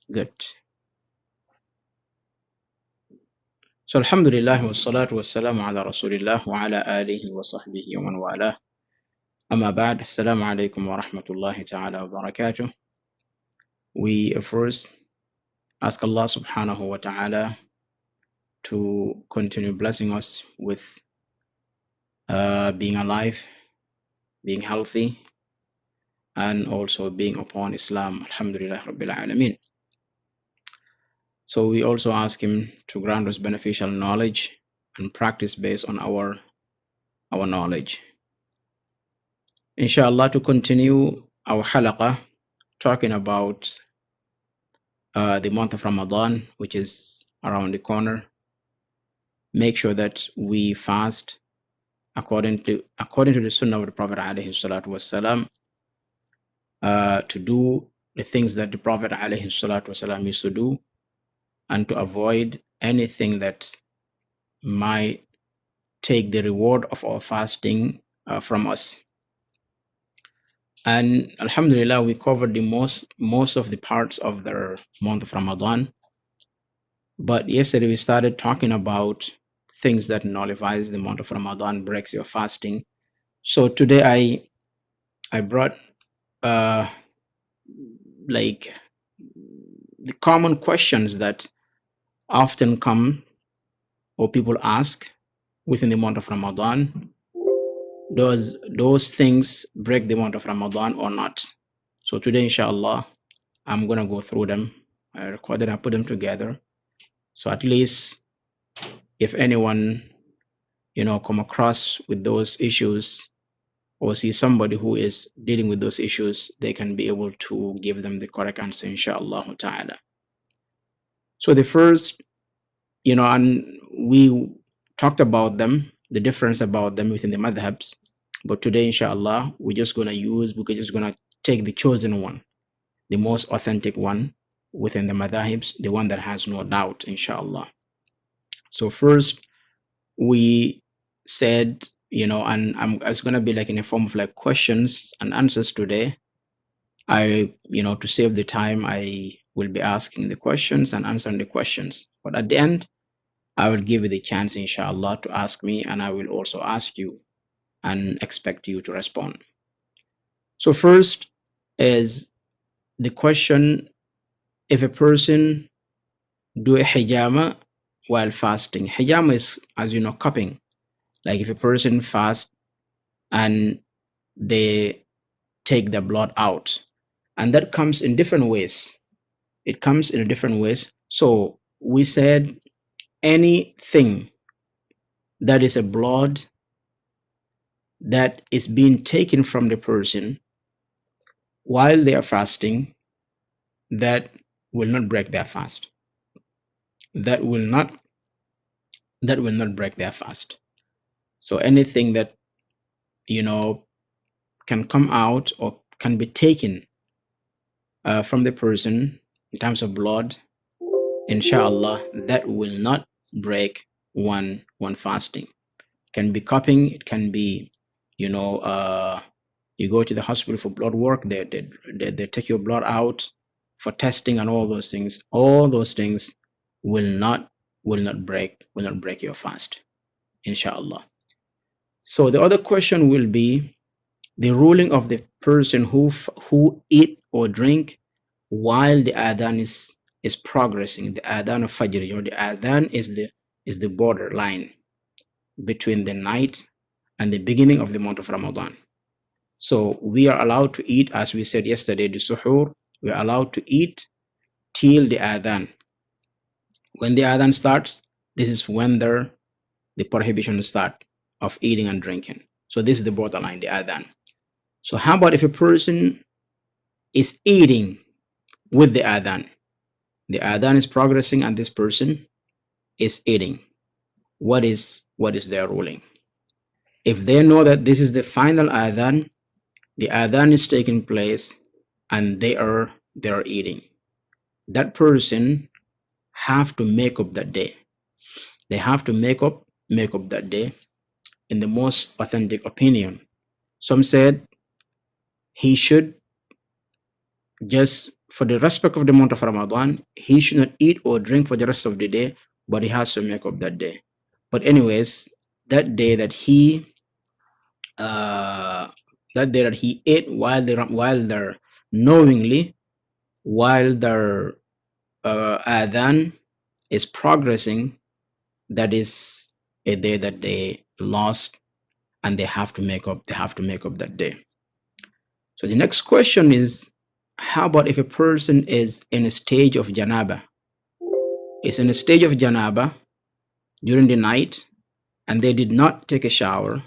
Good. So Alhamdulillah wa salatu wa salamu ala Rasulillah wa ala alihi wa sahbihi wa man walah. Amma ba'd. Assalamu alaikum wa rahmatullahi ta'ala wa barakatuh. We first ask Allah subhanahu wa ta'ala to continue blessing us with being alive, being healthy, and also being upon Islam. Alhamdulillah Rabbil Alameen. So we also ask Him to grant us beneficial knowledge and practice based on our knowledge. Inshallah, to continue our halaqah, talking about the month of Ramadan, which is around the corner. Make sure that we fast according to the sunnah of the Prophet alayhi salatu wasalam, to do the things that the Prophet alayhi salatu wasalam used to do, and to avoid anything that might take the reward of our fasting from us. And Alhamdulillah, we covered the most of the parts of the month of Ramadan. But yesterday we started talking about things that nullifies the month of Ramadan, breaks your fasting. So today I brought like the common questions that often come or people ask within the month of Ramadan. Does those things break the month of Ramadan or not? So today, inshallah, I'm gonna go through them. I recorded and put them together. So at least if anyone, come across with those issues or see somebody who is dealing with those issues, they can be able to give them the correct answer, inshallah ta'ala. So the first, and we talked about them, the difference about them within the madhabs. But today, inshallah, we're just gonna take the chosen one, the most authentic one within the madhabs, the one that has no doubt, inshallah. So first, we said, and it's gonna be like in a form of like questions and answers today. To save the time, I will be asking the questions and answering the questions. But at the end, I will give you the chance, inshallah, to ask me, and I will also ask you and expect you to respond. So first is the question: if a person do a hijama while fasting. Hijama is, as you know, cupping. Like if a person fasts and they take the blood out, and that comes in different ways. It comes in different ways. So we said anything that is a blood that is being taken from the person while they are fasting, that will not break their fast. That will not break their fast. So anything that can come out or can be taken from the person in terms of blood, inshallah, that will not break one fasting. It can be cupping, it can be, you go to the hospital for blood work, they take your blood out for testing and all those things. All those things will not break your fast, inshallah. So the other question will be the ruling of the person who eat or drink while the adhan is progressing. The adhan of Fajr, the adhan is the borderline between the night and the beginning of the month of Ramadan. So we are allowed to eat, as we said yesterday, the suhoor. We are allowed to eat till the adhan. When the adhan starts, this is when the prohibition starts of eating and drinking. So this is the borderline, the adhan. So how about if a person is eating with the adhan? The adhan is progressing and this person is eating. What is their ruling? If they know that this is the final adhan, the adhan is taking place and they are eating, that person have to make up that day. They have to make up that day in the most authentic opinion. Some said he should just for the respect of the month of Ramadan, he should not eat or drink for the rest of the day, but he has to make up that day. But anyways, that day that he uh, ate while they're knowingly, while their adhan is progressing, that is a day that they lost, and they have to make up. They have to make up that day. So the next question is, how about if a person is in a stage of janaba? Is in a stage of janaba during the night, and they did not take a shower.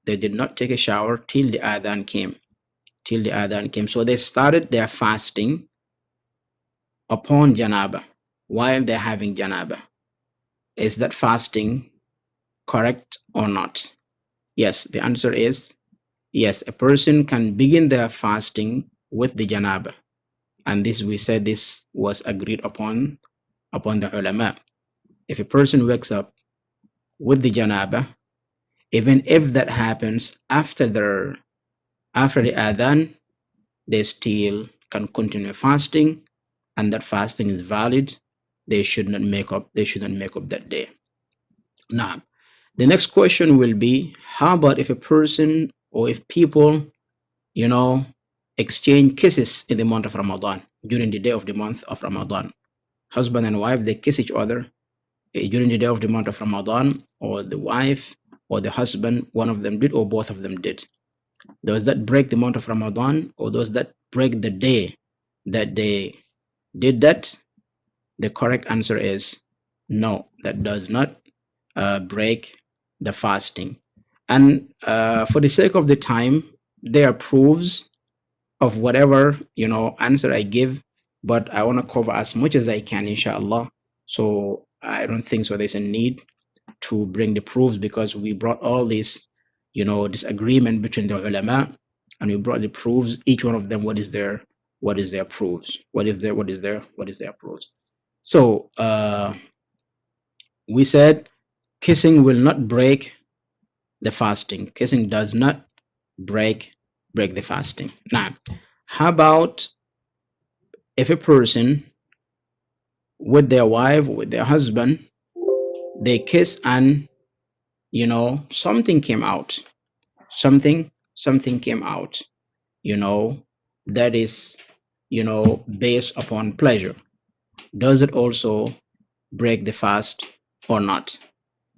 They did not take a shower till the adhan came. Till the adhan came. So they started their fasting upon janaba, while they're having janaba. Is that fasting correct or not? Yes, the answer is yes. A person can begin their fasting with the janaba, and this, we said, this was agreed upon the ulama. If a person wakes up with the janaba, even if that happens after the adhan, they still can continue fasting, and that fasting is valid. They should not make up. They should not make up that day. Now, the next question will be, how about if a person or if people, you know, exchange kisses in the month of Ramadan, during the day of the month of Ramadan? Husband and wife, they kiss each other during the day of the month of Ramadan, or the wife or the husband, one of them did or both of them did. Does that break the month of Ramadan, or does that break the day that they did that? The correct answer is no, that does not break the fasting. And for the sake of the time, there are proofs of whatever answer I give, but I want to cover as much as I can, inshallah. So I don't think so there's a need to bring the proofs, because we brought all this disagreement between the ulama, and we brought the proofs, each one of them, what is their proofs, what is their proofs. So we said kissing will not break the fasting. Kissing does not break the fasting. Now, how about if a person with their wife, with their husband, they kiss, and something came out, something came out, that is based upon pleasure. Does it also break the fast or not?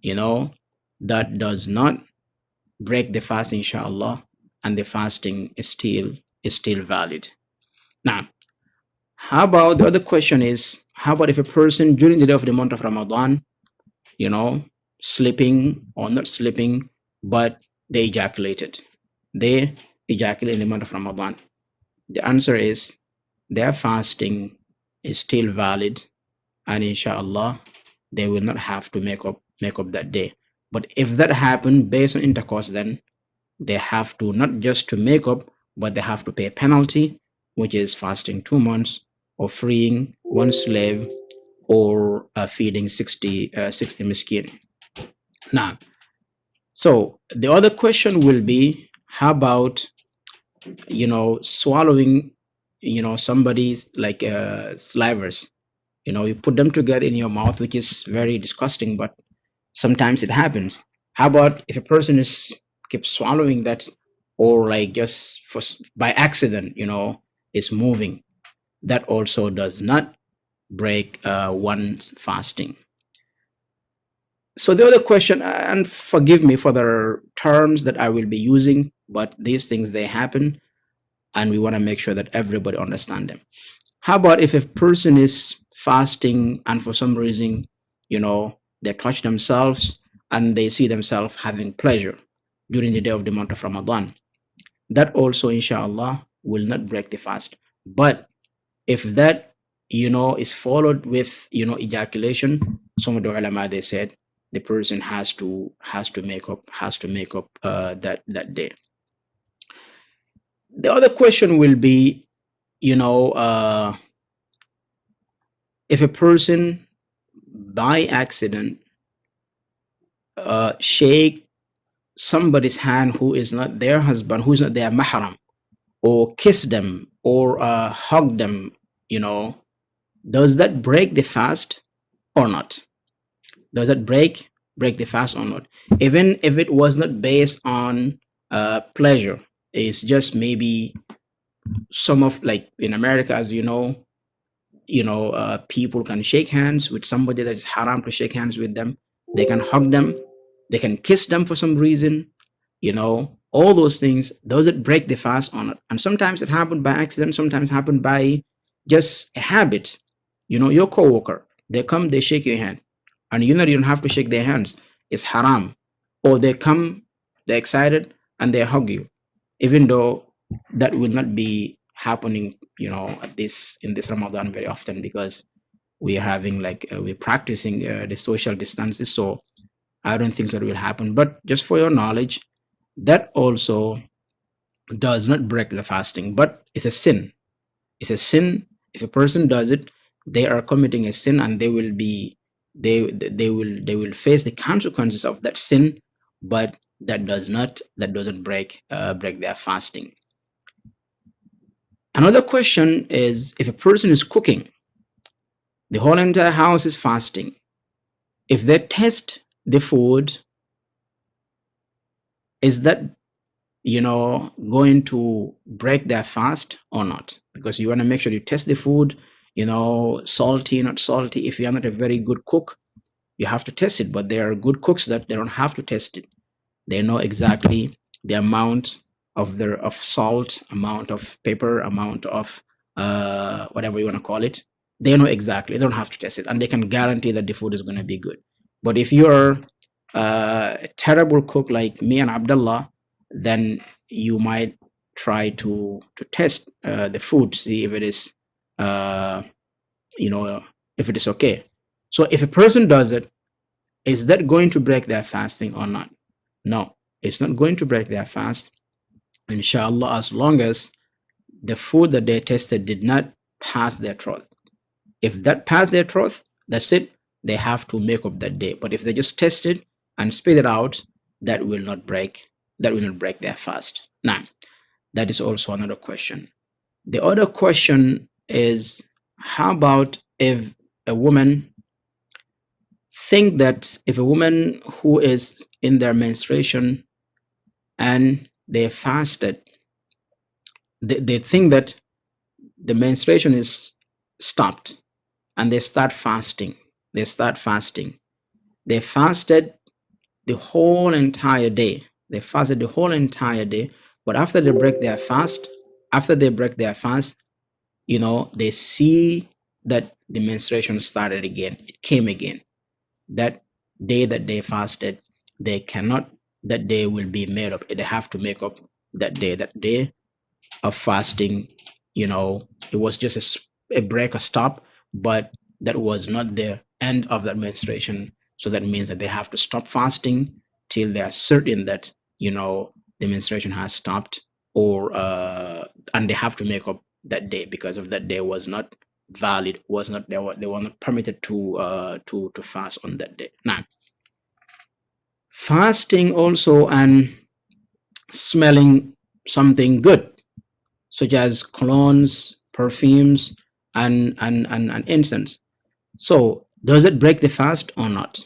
That does not break the fast, inshallah, and the fasting is still valid. Now, how about the other question is, how about if a person during the day of the month of Ramadan, sleeping or not sleeping, but they ejaculated? They ejaculate in the month of Ramadan. The answer is their fasting is still valid, and inshallah, they will not have to make up that day. But if that happened based on intercourse, then they have to not just to make up, but they have to pay a penalty, which is fasting 2 months, or freeing one slave, or feeding 60 miskin. Now, so the other question will be, how about swallowing somebody's like slivers? You put them together in your mouth, which is very disgusting, but sometimes it happens. How about if a person keeps swallowing that, or like just by accident, is moving? That also does not break one's fasting. So the other question, and forgive me for the terms that I will be using, but these things, they happen, and we want to make sure that everybody understand them. How about if a person is fasting, and for some reason, they touch themselves, and they see themselves having pleasure during the day of the month of Ramadan? That also, inshallah, will not break the fast. But if that is followed with ejaculation, some of the ulama, they said the person has to make up that day. The other question will be, if a person by accident shake somebody's hand who is not their husband, who's not their mahram, or kiss them, or hug them, you know, does that break the fast or not? Does that break the fast or not? Even if it was not based on pleasure, it's just maybe some of, like in America, as people can shake hands with somebody that is haram to shake hands with them. They can hug them, they can kiss them for some reason, all those things. Does it break the fast or not? And sometimes it happened by accident, sometimes happened by just a habit. Your coworker, they come, they shake your hand, and you don't have to shake their hands. It's haram. Or they come, they're excited, and they hug you, even though that will not be happening, at this in this Ramadan very often, because we are having, like, we're practicing the social distances. So I don't think that will happen. But just for your knowledge, that also does not break the fasting, but it's a sin. It's a sin. If a person does it, they are committing a sin, and they will face the consequences of that sin. But that doesn't break their fasting. Another question is, if a person is cooking, the whole entire house is fasting. If they test the food, is that going to break their fast or not? Because you want to make sure you test the food, salty, not salty. If you are not a very good cook, you have to test it. But there are good cooks that they don't have to test it. They know exactly the amount of salt, amount of pepper, amount of whatever you want to call it. They know exactly. They don't have to test it, and they can guarantee that the food is going to be good. But if you're a terrible cook like me and Abdullah, then you might try to test the food, see if it is uh, you know if it is okay. So if a person does it, is that going to break their fasting or not? No, it's not going to break their fast, inshallah, as long as the food that they tested did not pass their throat. If that passed their throat, that's it. They have to make up that day. But if they just test it and spit it out, that will not break. That will not break their fast. Now, that is also another question. The other question is, how about if a woman think that if a woman who is in their menstruation and they fasted, they think that the menstruation is stopped, and they start fasting. They start fasting. They fasted the whole entire day. They fasted the whole entire day. But after they break their fast, they see that the menstruation started again. It came again. That day that they fasted, they cannot, that day will be made up. They have to make up that day. That day of fasting, it was just a break, a stop, but that was not the end of that menstruation. So that means that they have to stop fasting till they are certain that, the menstruation has stopped, or and they have to make up that day, because if that day was not valid, was not, they were not permitted to fast on that day. Now, fasting also and smelling something good, such as colognes, perfumes, and incense. So does it break the fast or not?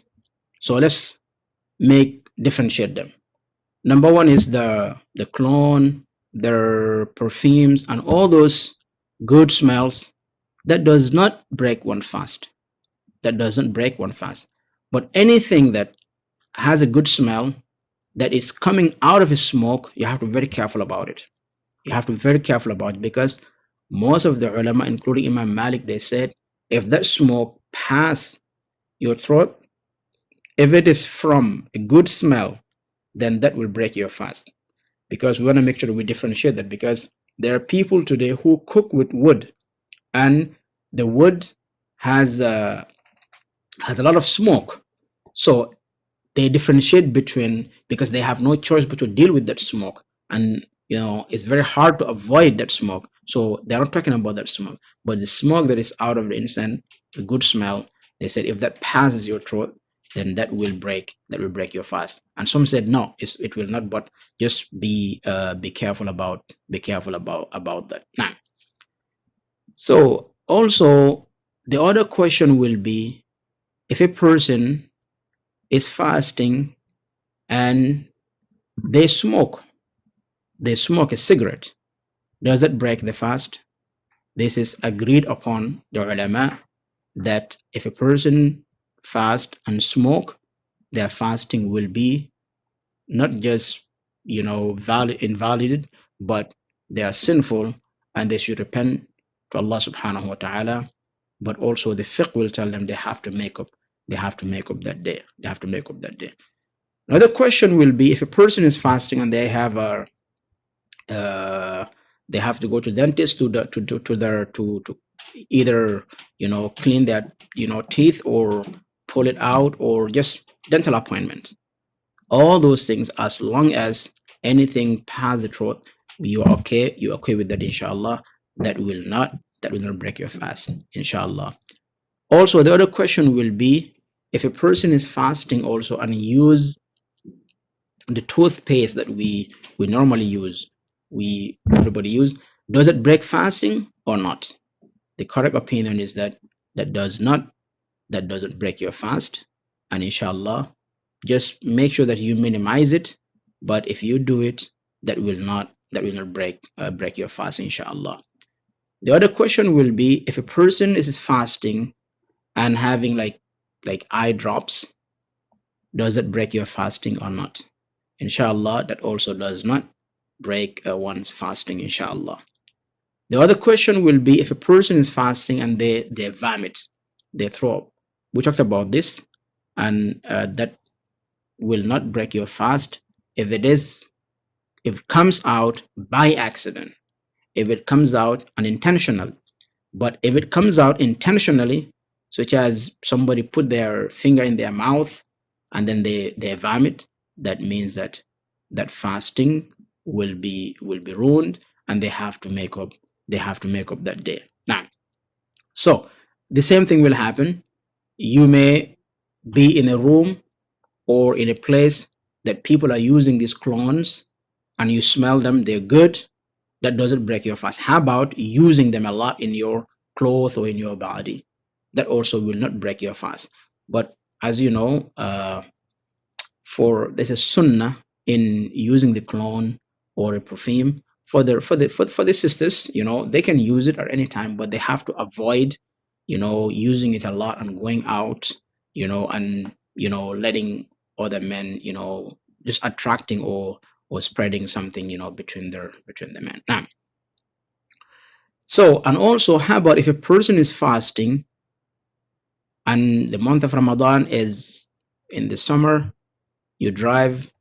So let's differentiate them. Number one is the cologne, their perfumes, and all those good smells. That does not break one fast. That doesn't break one fast. But anything that has a good smell, that is coming out of a smoke, you have to be very careful about it. You have to be very careful about it, because most of the ulama, including Imam Malik, they said, if that smoke pass your throat, if it is from a good smell, then that will break your fast. Because we want to make sure we differentiate that, because there are people today who cook with wood, and the wood has has a lot of smoke. So they differentiate between, because they have no choice but to deal with that smoke, and it's very hard to avoid that smoke. So they're not talking about that smoke, but the smoke that is out of the incense, the good smell. They said if that passes your throat, then that will break your fast. And some said no, it will not, but just be careful about that. Now, so Also, the other question will be, if a person is fasting and they smoke, they smoke a cigarette, does it break the fast? This is agreed upon the ulama that if a person fast and smoke, their fasting will be not just invalidated, but they are sinful and they should repent to Allah subhanahu wa ta'ala. But also the fiqh will tell them they have to make up that day. They have to make up that day. Another question will be, if a person is fasting and uh, they have to go to dentist to either clean their teeth or pull it out or just dental appointments. All those things, as long as anything past the throat, you're okay with that, inshallah. That will not break your fast, inshallah. Also, the other question will be, if a person is fasting also and use the toothpaste that we normally use, we everybody use, does it break fasting or not? The correct opinion is that that doesn't break your fast, and inshallah, just make sure that you minimize it. But if you do it, that will not break your fast, inshallah. The other question will be, if a person is fasting and having like eye drops, does it break your fasting or not? Inshallah, that also does not break one's fasting, inshallah. The other question will be, if a person is fasting and they vomit, they throw up. We talked about this, and that will not break your fast if it comes out by accident, if it comes out unintentional. But if it comes out intentionally, such as somebody put their finger in their mouth and then they vomit, that means that fasting will be ruined, and they have to make up that day. Now, so the same thing will happen. You may be in a room or in a place that people are using these clones, and you smell them, they're good. That doesn't break your fast. How about using them a lot in your clothes or in your body? That also will not break your fast. But as you know, for there's a sunnah in using the cologne or a perfume for the sisters. They can use it at any time, but they have to avoid using it a lot and going out, and letting other men, just attracting or spreading something, between the men. Now, so, and also, how about if a person is fasting and the month of Ramadan is in the summer, you drive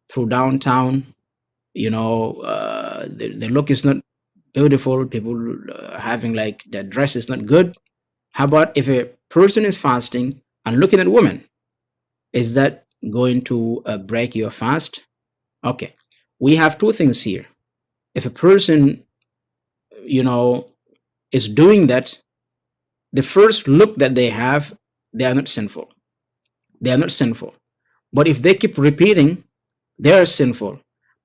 through downtown, the look is not beautiful, people having like their dress is not good. How about if a person is fasting and looking at women? Is that going to break your fast? Okay, we have two things here. If a person, you know, is doing that, the first look that they have, they are not sinful. They are not sinful. But if they keep repeating, they are sinful.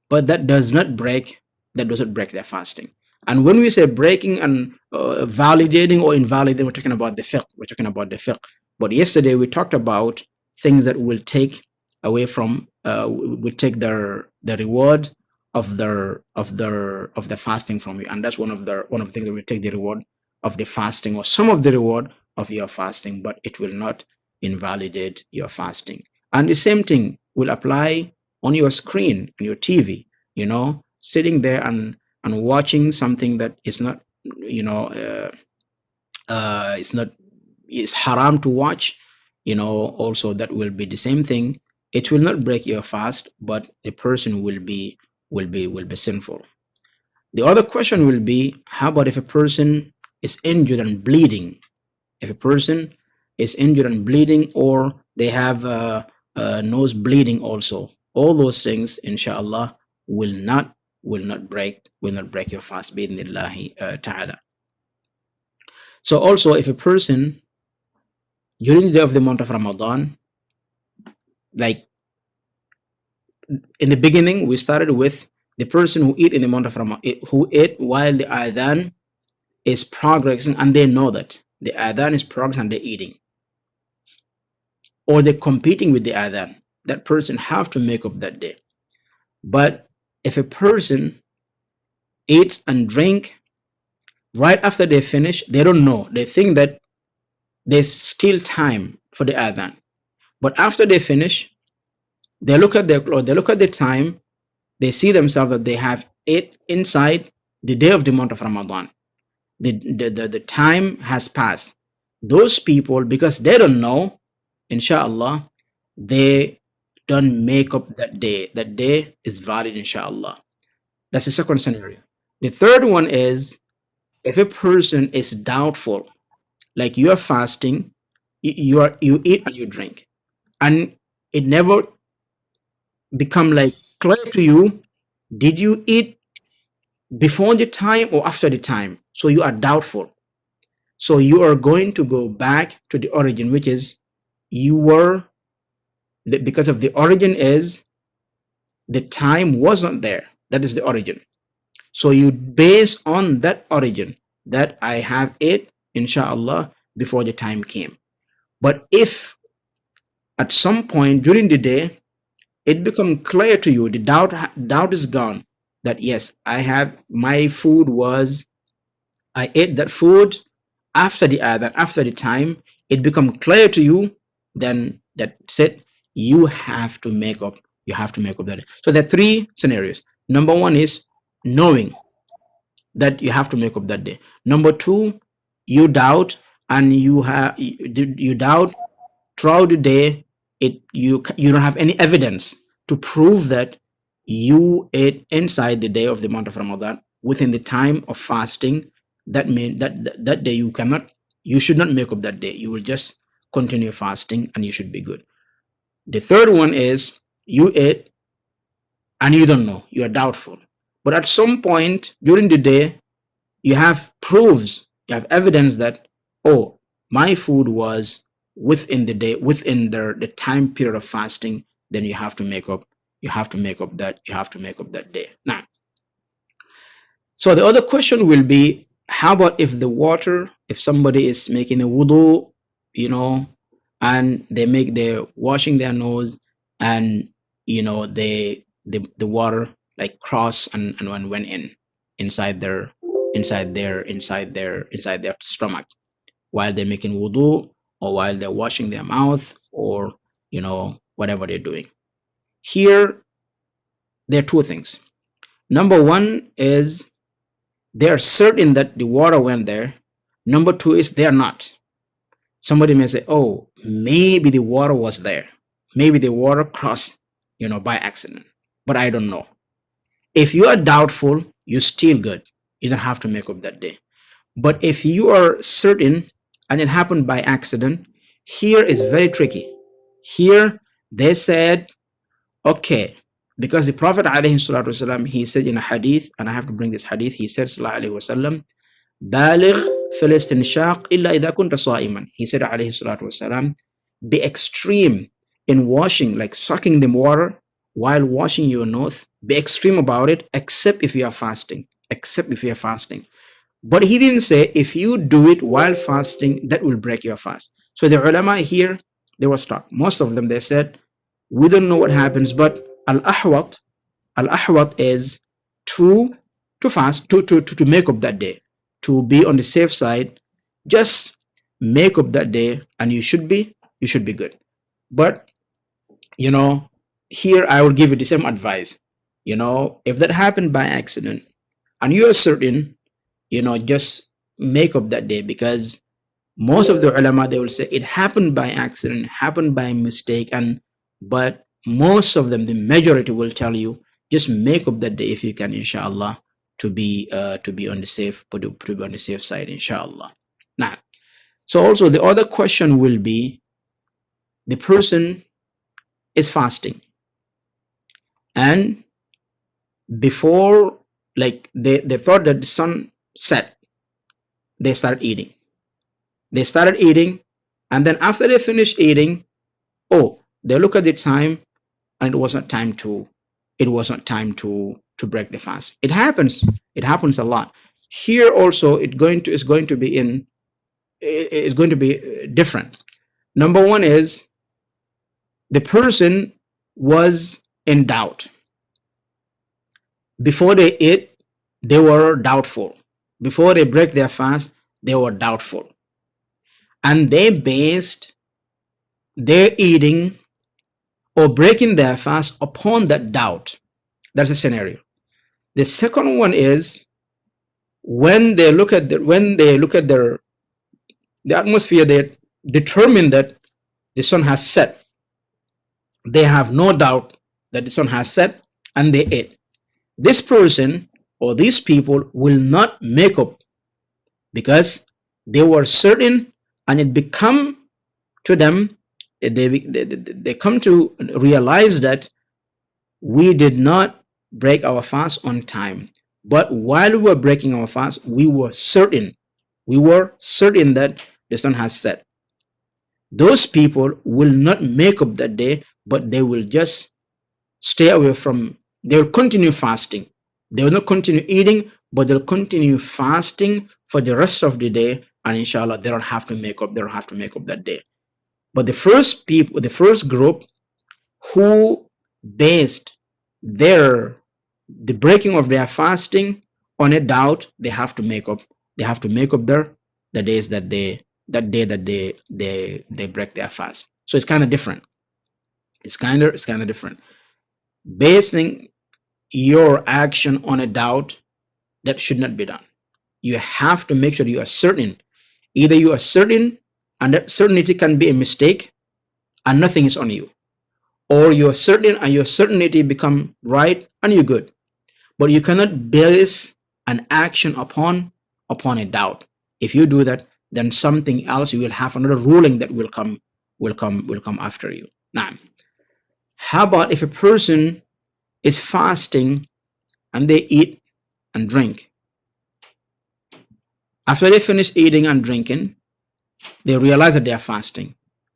But that doesn't break their fasting. And when we say breaking and validating or invalidating, we're talking about the fiqh. We're talking about the fiqh. But yesterday we talked about things that will take away from, will take the reward of the fasting from you, and that's one of the things that will take the reward of the fasting, or some of the reward of your fasting, but it will not invalidate your fasting. And the same thing will apply on your screen, on your TV, sitting there and watching something that is not, it's not, it's haram to watch, also that will be the same thing. It will not break your fast, but the person will be sinful. The other question will be, how about if a person is injured and bleeding? If a person is injured and bleeding, or they have nose bleeding also, all those things, inshallah, will not break your fast, bi'idhnillahi ta'ala. So also, if a person during the day of the month of Ramadan, like in the beginning, we started with the person who eat in the month of Ramadan, who ate while the adhan is progressing and they know that the adhan is progressing and they're eating, or they're competing with the adhan, that person have to make up that day. But if a person eats and drink right after they finish, they don't know. They think that there's still time for the adhan. But after they finish, they look at their clock, they look at the time, they see themselves that they have ate inside the day of the month of Ramadan. The time has passed. Those people, because they don't know, inshallah, they don't make up that day. That day is valid, inshallah. That's the second scenario. The third one is if a person is doubtful, like you are fasting, you eat and you drink, and it never become like clear to you, did you eat before the time or after the time? So you are doubtful. So you are going to go back to the origin, which is you were, because of the origin is the time wasn't there. That is the origin. So you base on that origin that I have it, inshallah, before the time came. But if at some point during the day it become clear to you, the doubt is gone, that yes, I have my food was, I ate that food after the adhan, after the time, it become clear to you, then that's it. You have to make up. You have to make up that. So there are three scenarios. Number one is knowing that you have to make up that day. Number two, you doubt, and you doubt throughout the day. You don't have any evidence to prove that you ate inside the day of the month of Ramadan within the time of fasting. That means that day you should not make up that day. You will just continue fasting and you should be good. The third one is you ate and you don't know, you are doubtful, but at some point during the day you have proofs, you have evidence that, oh, my food was within the day, within the time period of fasting. Then you have to make up, that day. Now, so the other question will be, how about if the water, if somebody is making a wudu, and they're washing their nose, and the water like cross and went inside their inside their stomach while they're making wudu, or while they're washing their mouth, or whatever they're doing. Here there are two things. Number one is they are certain that the water went there. Number two is they are not. Somebody may say, oh, maybe the water was there, maybe the water crossed by accident, but I don't know. If you are doubtful, you're still good. You don't have to make up that day. But if you are certain and it happened by accident, here is very tricky. Here they said, okay, because the Prophet ﷺ, he said in a hadith, and I have to bring this hadith, he said, sallallahu alaihi wasallam, baligh fil istinshaq illa idha kunta sa'iman. He said, alayhi salatu wasalam, be extreme in washing, like sucking the water while washing your nose. Be extreme about it, except if you are fasting. But he didn't say if you do it while fasting, that will break your fast. So the ulama here, they were stuck. Most of them, they said, we don't know what happens, but al-ahwat is to fast, to make up that day, to be on the safe side. Just make up that day and you should be good. But here I will give you the same advice. If that happened by accident and you are certain, just make up that day, because most of the ulama, they will say it happened by accident, happened by mistake, but most of them, the majority, will tell you just make up that day if you can, inshallah, to be on the safe, to be on the safe side, inshallah. Now, so also the other question will be, the person is fasting, and before, like they thought that the sun set, they started eating, and then after they finished eating, oh, they look at the time and it wasn't time to break the fast. It happens a lot. Here also it's going to be in is going to be different. Number one is the person was in doubt. Before they ate, they were doubtful. Before they break their fast, they were doubtful. And they based their eating or breaking their fast upon that doubt. That's a scenario. The second one is when they look at the atmosphere, they determine that the sun has set. They have no doubt that the sun has set, and they ate. This person or these people will not make up because they were certain, and it become to them, they come to realize that we did not break our fast on time. But while we were breaking our fast, we were certain that the sun has set. Those people will not make up that day, but they will just stay away from, they will continue fasting. They will not continue eating, but they'll continue fasting for the rest of the day. And inshallah, they don't have to make up that day. But the first group who based the breaking of their fasting on a doubt, they have to make up the days that they break their fast. So it's kind of different. It's kind of different. Basing your action on a doubt, that should not be done. You have to make sure you are certain. Either you are certain, and that certainty can be a mistake, and nothing is on you, or you're certain and your certainty become right and you're good. But you cannot base an action upon a doubt. If you do that, then something else, you will have another ruling that will come after you. Now, how about if a person is fasting and they eat and drink? After they finish eating and drinking, they realize that they are fasting.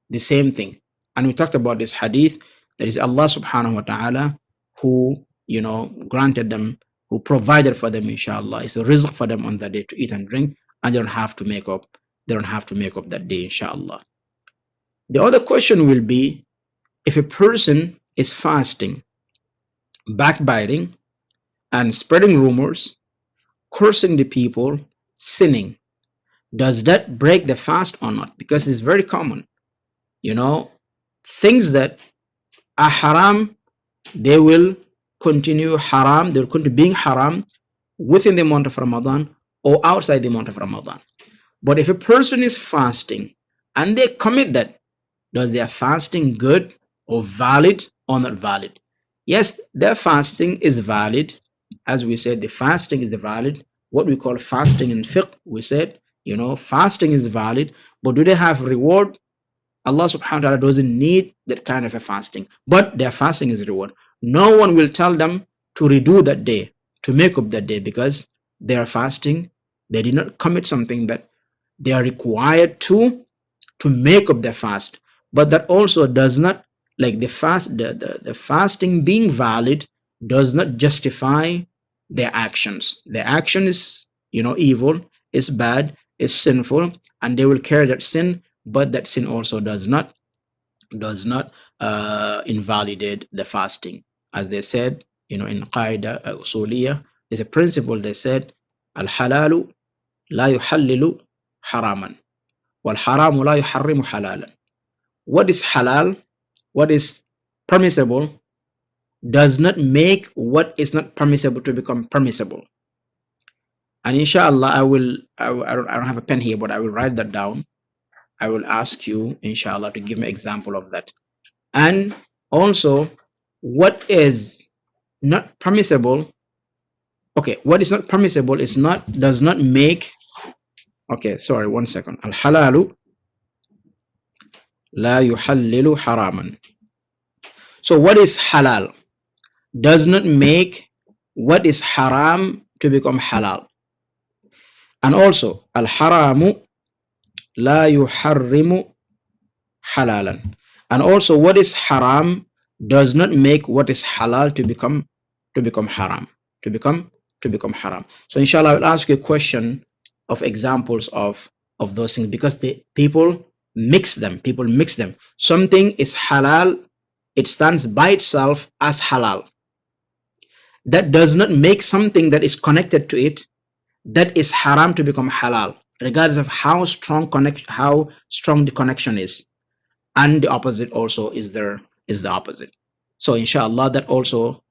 The same thing. And we talked about this hadith, that is Allah subhanahu wa ta'ala who, granted them, who provided for them, inshallah. It's a rizq for them on that day to eat and drink, and they don't have to make up that day, inshallah. The other question will be, if a person is fasting, backbiting, and spreading rumors, cursing the people, sinning, does that break the fast or not? Because it's very common. Things that are haram, they will continue being haram within the month of Ramadan or outside the month of Ramadan. But if a person is fasting and they commit that, does their fasting good or valid or not valid? Yes, their fasting is valid. As we said, the fasting is valid. What we call fasting in fiqh, we said, fasting is valid, but do they have reward? Allah subhanahu wa ta'ala doesn't need that kind of a fasting, but their fasting is reward. No one will tell them to redo that day, to make up that day, because they are fasting. They did not commit something that they are required to make up their fast. But that also does not, like the fasting being valid does not justify their actions. Their action is, evil, is bad, is sinful, and they will carry that sin, but that sin also does not invalidate the fasting. As they said, in Qaida Usuliyah, there's a principle. They said, al-halalu la yuhallilu haraman, wal haramu la yuharrimu halalan. What is halal, what is permissible, does not make what is not permissible to become permissible. And inshallah, I don't have a pen here, but I will write that down. I will ask you, inshallah, to give me an example of that. And also, what is not permissible, what is not permissible does not make, sorry, 1 second. Al-halalu la yuhallilu haraman. So what is halal does not make what is haram to become halal. And also, al-haramu la yuharrimu halalan. And also, what is haram does not make what is halal to become haram, to become to become haram. So inshallah, I will ask you a question of examples of those things, because the people mix them. People mix them. Something is halal, it stands by itself as halal. That does not make something that is connected to it that is haram to become halal, regardless of how strong the connection is. And the opposite also is the opposite. So inshallah, that also,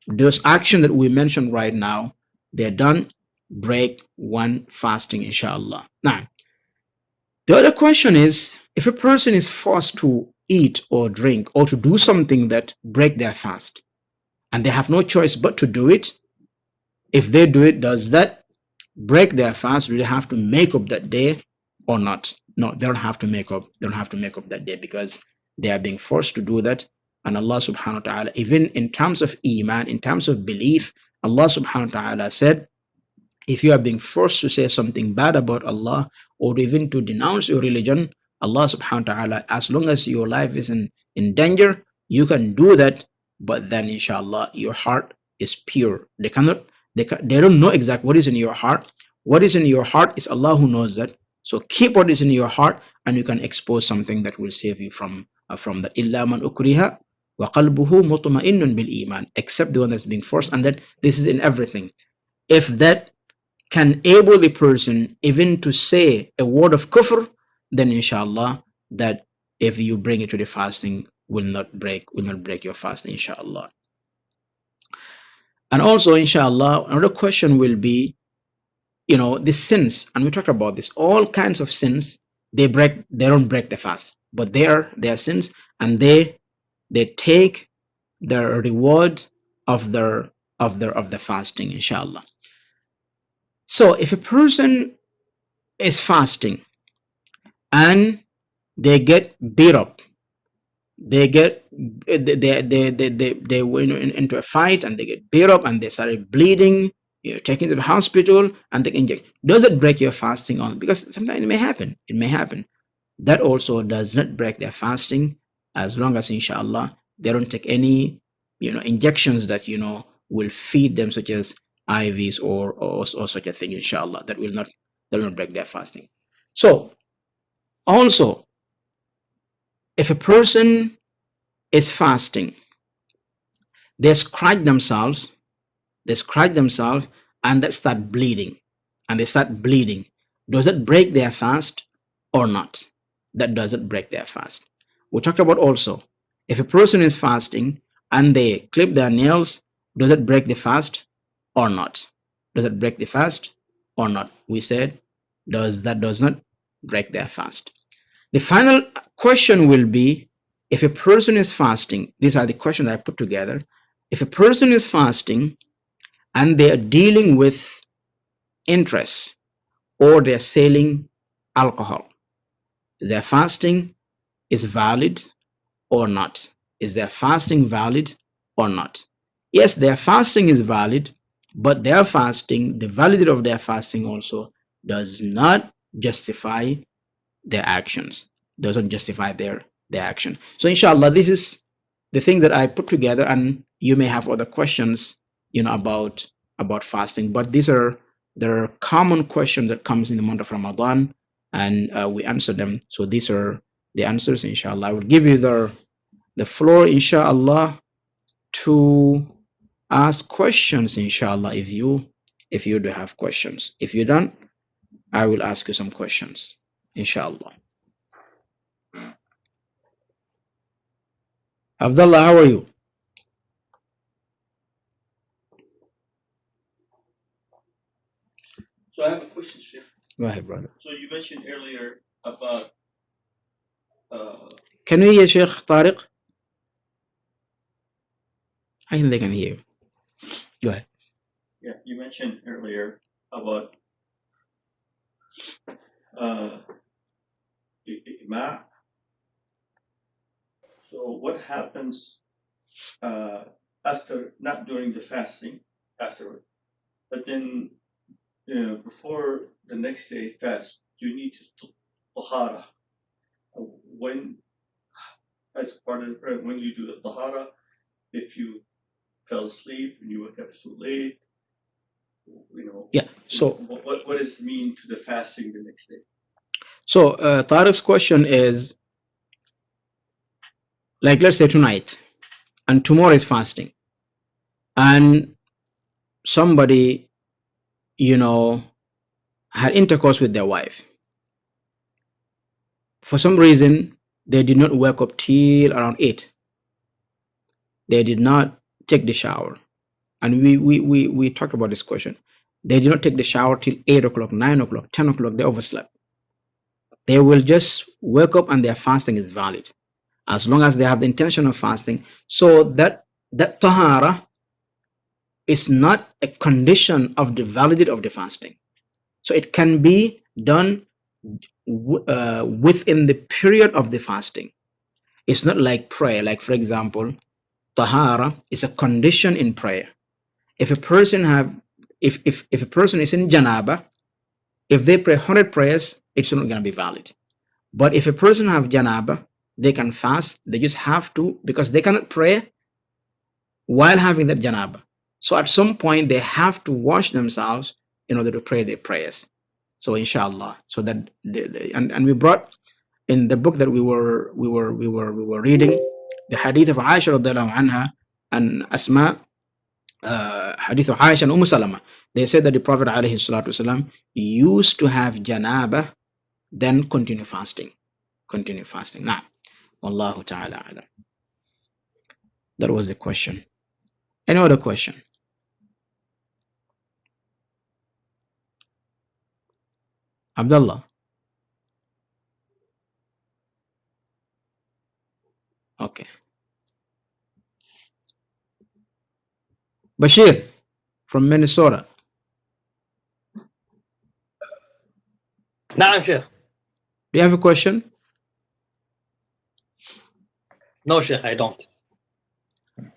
those actions that we mentioned right now, they're done break one fasting, inshallah. Now, the other question is, if a person is forced to eat or drink or to do something that break their fast, and they have no choice but to do it, if they do it, does that break their fast? Do they have to make up that day or not? No, they don't have to make up. They don't have to make up that day, because they are being forced to do that. And Allah subhanahu wa ta'ala, even in terms of iman, in terms of belief, Allah subhanahu wa ta'ala said, if you are being forced to say something bad about Allah, or even to denounce your religion, Allah subhanahu wa ta'ala, as long as your life is in danger, you can do that. But then inshallah, your heart is pure. They don't know exactly what is in your heart. What is in your heart is Allah who knows that. So keep what is in your heart, and you can expose something that will save you from that. Illa man ukriha wa qalbuhu mutma'innun bil iman, except the one that's being forced. And that this is in everything. If that can enable the person even to say a word of kufr, then inshallah, that if you bring it to the fasting, will not break your fasting, inshallah. And also, inshallah, another question will be, the sins, and we talked about this, all kinds of sins, they don't break the fast, but they are sins, and they take the reward of the fasting, inshallah. So if a person is fasting and they get beat up, they went into a fight and they get beat up and they started bleeding, you're taken to the hospital and they inject. Does it break your fasting on? Because sometimes it may happen. That also does not break their fasting, as long as inshallah they don't take any injections that will feed them, such as IVs or such a thing, inshallah, that will not break their fasting. So also, if a person is fasting, they scratch themselves and they start bleeding, does it break their fast or not? That doesn't break their fast. We talked about also, if a person is fasting and they clip their nails, does it break the fast or not? We said does not break their fast. The final question will be, if a person is fasting, these are the questions I put together. If a person is fasting and they are dealing with interest, or they're selling alcohol, their fasting is valid or not? Is their fasting valid or not? Yes, their fasting is valid, but the validity of their fasting also does not justify their actions, doesn't justify their action. So inshallah, this is the things that I put together, and you may have other questions about fasting, but there are common questions that comes in the month of Ramadan, and we answer them. So these are the answers, inshallah. I will give you the floor, inshallah, to ask questions, inshallah, if you do have questions. If you don't, I will ask you some questions, inshallah. Abdullah, how are you? So I have a question, Sheikh. Go ahead, brother. So you mentioned earlier about. Can you hear Sheikh Tariq? I think they can hear you. Go ahead. Yeah, you mentioned earlier about Ijma'. So what happens after, not during the fasting, afterward, but then before the next day fast, you need to tahara. When, as part of when you do the tahara, if you fell asleep and you woke up too late, Yeah. So what does it mean to the fasting the next day? so Tariq's question is, like, let's say tonight and tomorrow is fasting, and somebody, you know, had intercourse with their wife. For some reason, they did not wake up till around 8. They did not take the shower. And we talked about this question. They did not take the shower till 8 o'clock, 9 o'clock, 10 o'clock. They overslept. They will just wake up and their fasting is valid as long as they have the intention of fasting. So that tahara is not a condition of the validity of the fasting. So it can be done within the period of the fasting. It's not like prayer. Like, for example, tahara is a condition in prayer. If a person have, if a person is in janaba, if they pray 100 prayers, it's not going to be valid. But if a person have janaba, they can fast. They just have to, because they cannot pray while having that janaba. So at some point they have to wash themselves in order to pray their prayers. So inshallah, so that and we brought in the book that we were reading the hadith of Aisha radiallahu anha and Asma, hadith of Aisha and Salama. They said that the Prophet alayhi salatu wasalam used to have janaba, then continue fasting. Now, Wallahu ta'ala alam. That was the question. Any other question? Abdullah. Okay. Bashir from Minnesota. نعم شيخ. Do you have a question? No شيخ, I don't.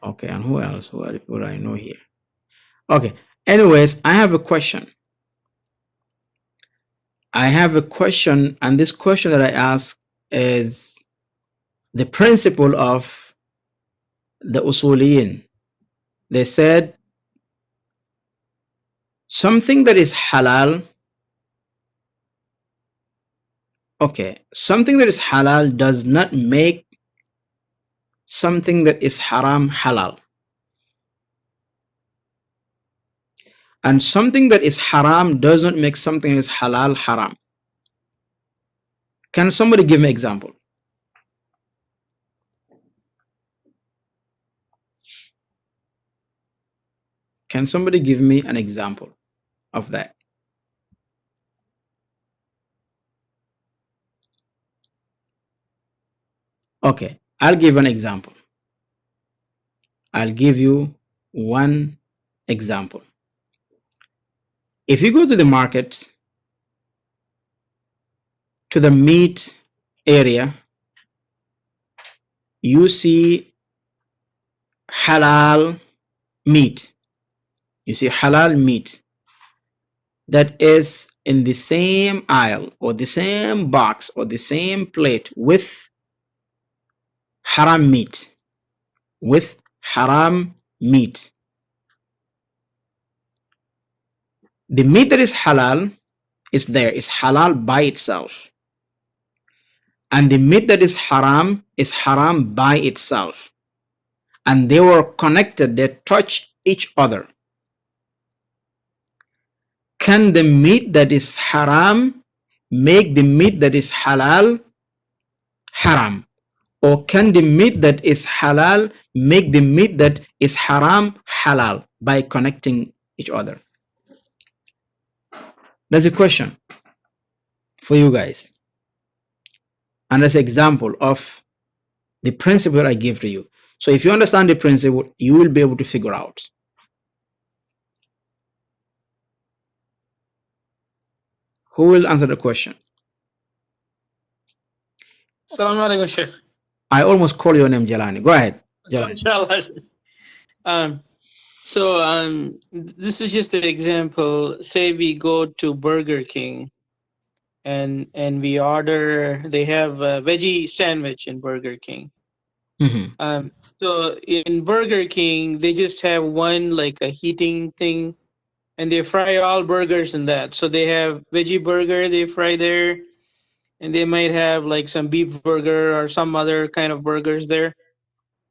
Okay, and who else? Who do I know here? Okay. Anyways, I have a question. And this question that I ask is the principle of the usuliyin. They said something that is halal. Okay, something that is halal does not make something that is haram halal. And something that is haram does not make something that is halal haram. Can somebody give me an example? Can somebody give me an example of that? Okay, I'll give an example. I'll give you one example. If you go to the market, to the meat area, you see halal meat. You see halal meat that is in the same aisle or the same box or the same plate with haram meat. With haram meat. The meat that is halal is there, is halal by itself. And the meat that is haram by itself. And they were connected, they touch each other. Can the meat that is haram make the meat that is halal haram? Or can the meat that is halal make the meat that is haram halal by connecting each other? That's a question for you guys. And that's an example of the principle that I give to you. So if you understand the principle, you will be able to figure out. Who will answer the question? Assalamu alaikum, Sheikh. I almost call your name Jelani. Go ahead, Jelani. This is just an example. Say we go to Burger King and we order, they have a veggie sandwich in Burger King. Mm-hmm. So in Burger King, they just have one like a heating thing and they fry all burgers in that. So they have veggie burger they fry there, and they might have like some beef burger or some other kind of burgers there.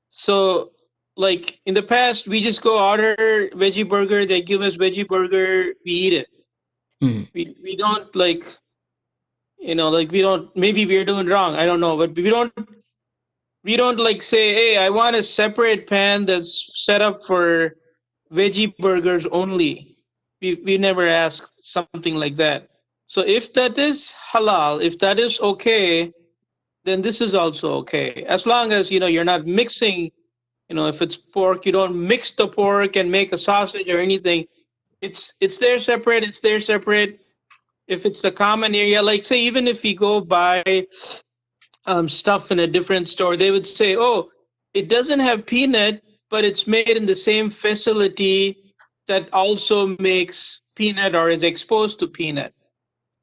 So like in the past, we just go order veggie burger. They give us veggie burger. We eat it. Mhm. We don't like, like we don't. Maybe we're doing wrong. I don't know, but we don't like say, hey, I want a separate pan that's set up for veggie burgers only. We never ask something like that. So if that is halal, if that is okay, then this is also okay. As long as you're not mixing. If it's pork, you don't mix the pork and make a sausage or anything. It's there separate. It's there separate. If it's the common area, like say, even if we go buy stuff in a different store, they would say, "Oh, it doesn't have peanut, but it's made in the same facility that also makes peanut or is exposed to peanut."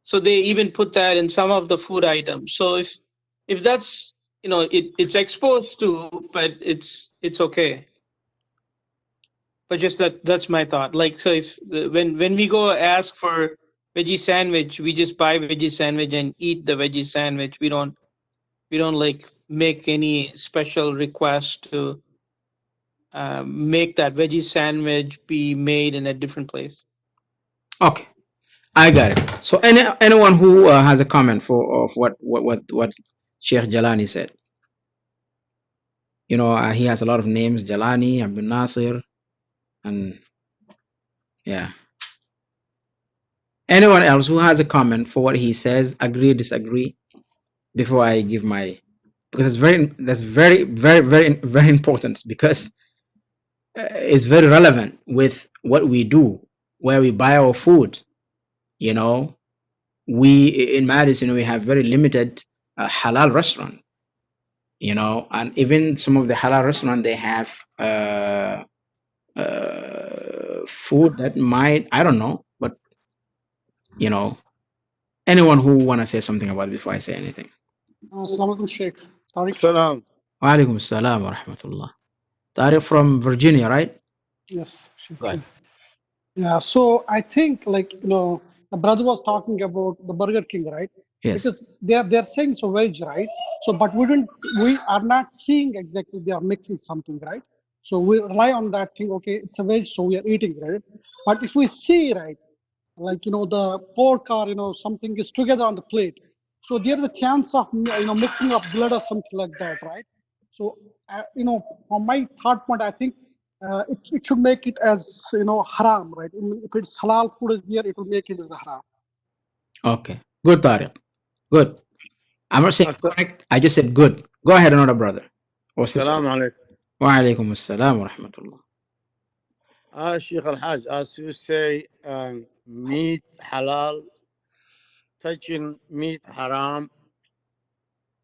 So they even put that in some of the food items. So if that's it's exposed to, but it's okay. But just that's my thought. Like, so if when we go ask for veggie sandwich, we just buy veggie sandwich and eat the veggie sandwich. We don't like make any special request to make that veggie sandwich be made in a different place. Okay, I got it. So anyone who has a comment for of what Sheikh Jalani said. He has a lot of names: Jalani, Abdul Nasir, and yeah. Anyone else who has a comment for what he says, agree, disagree, before I give my, because that's very, very, very, very important, because it's very relevant with what we do, where we buy our food. You know, we in Madison we have very limited halal restaurant. And even some of the halal restaurant, they have food that might, I don't know, but you know, anyone who want to say something about it before I say anything. Assalamu alaikum, Sheikh. Tariq. Salam. Wa alaikum assalam wa rahmatullah. Tariq from Virginia, right? Yes, Sheikh. Go ahead. Yeah, so I think the brother was talking about the Burger King, right? Yes. Because they're saying it's a veg, right? So, but we are not seeing exactly they are mixing something, right? So we rely on that thing. Okay, it's a veg, so we are eating, right? But if we see, right, like the pork or something is together on the plate, so there's a chance of mixing of blood or something like that, right? So from my thought point, I think it should make it as haram, right? If it's halal food is there, it will make it as a haram. Okay. Good, Tariq. Good. I'm not saying correct. I just said good. Go ahead, another brother. Or sister. Salam alaikum. Wa alaikum assalam wa rahmatullah. Sheikh Al Hajj, as you say, meat halal, touching meat haram,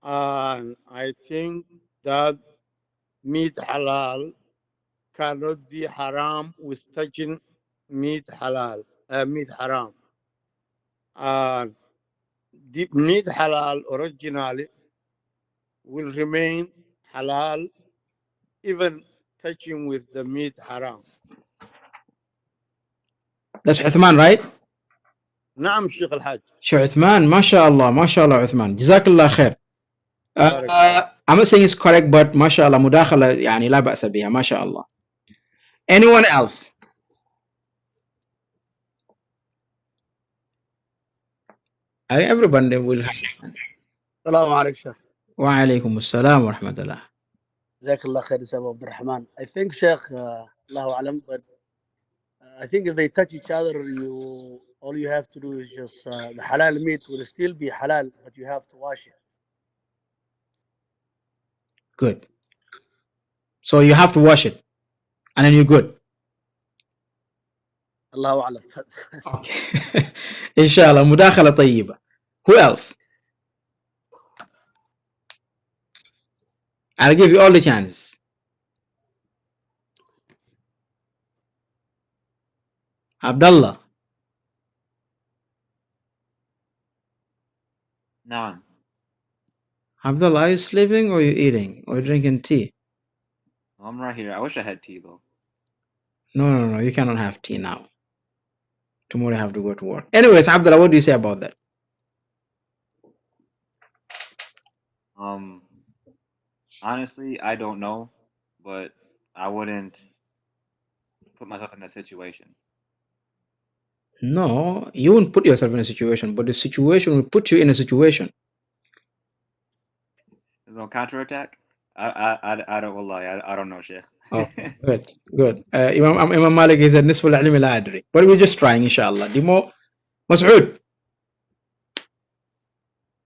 and I think that meat halal cannot be haram with touching meat halal, meat haram. The meat halal originally will remain halal even touching with the meat haram. That's Uthman, right? نعم شيخ الحاج. Sheikh Uthman, mashallah, mashallah, Uthman. Jazakallah khair. I'm not saying it's correct, but mashallah, mudakhala, yani la ba'sa biha, mashallah. Anyone else? I think everybody will have. السلام عليكم شيخ. Wa alaikum assalam wa rahmatullah. جزاك الله خير سيد عبد الرحمن. I think Sheikh, الله أعلم, but I think if they touch each other, all you have to do is just the halal meat will still be halal, but you have to wash it. Good. So you have to wash it, and then you're good. الله أعلم. Okay. Inshallah, mudakhala tayyiba. Who else? I'll give you all the chances. Abdullah. نعم. Abdullah, are you sleeping or you eating or you drinking tea? I'm right here. I wish I had tea though. No, you cannot have tea now. Tomorrow I have to go to work. Anyways, Abdullah, what do you say about that? Honestly, I don't know, but I wouldn't put myself in that situation. No, you won't put yourself in a situation, but the situation will put you in a situation. There's no counterattack. I don't wallahi, I don't know, Sheikh. Okay, good, good. Imam Malik is a nisfu al-ilmi la adri. But we're just trying, inshallah. Dimo, Mas'ud.